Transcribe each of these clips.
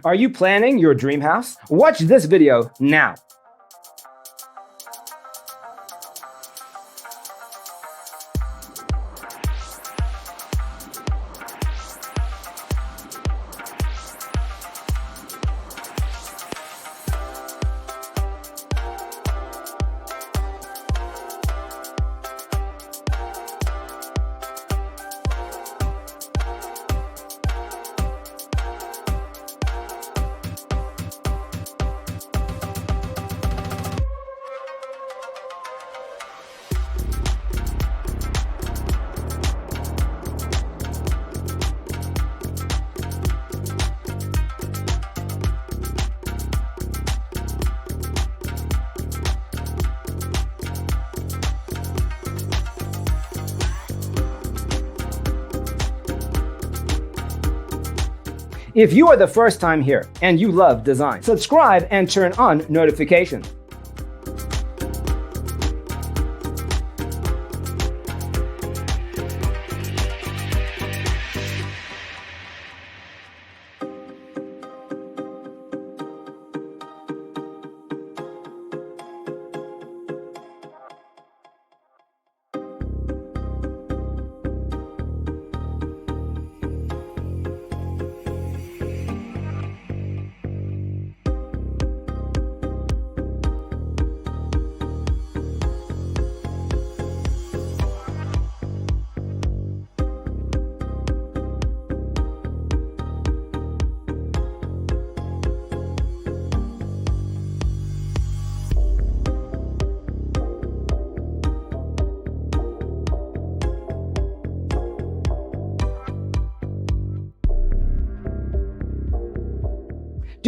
Are you planning your dream house? Watch this video now. If you are the first time here and you love design, subscribe and turn on notifications.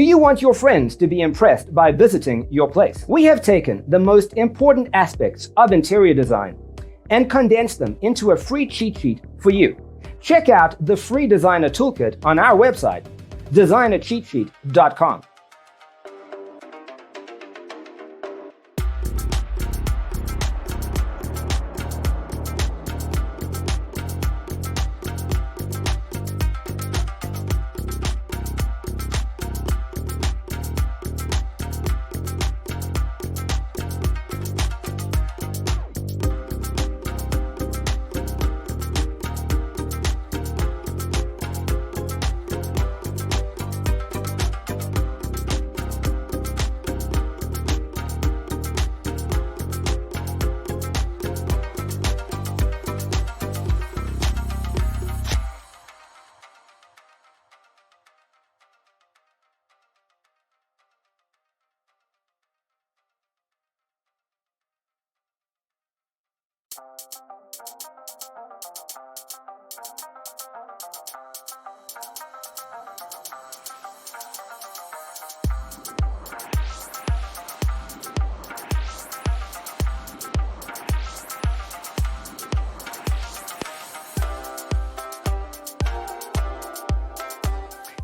Do you want your friends to be impressed by visiting your place? We have taken the most important aspects of interior design and condensed them into a free cheat sheet for you. Check out the free designer toolkit on our website, designercheatsheet.com.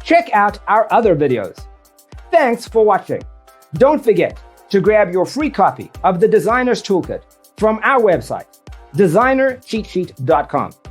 Check out our other videos. Thanks for watching. Don't forget to grab your free copy of the Designer's Toolkit from our website, designercheatsheet.com.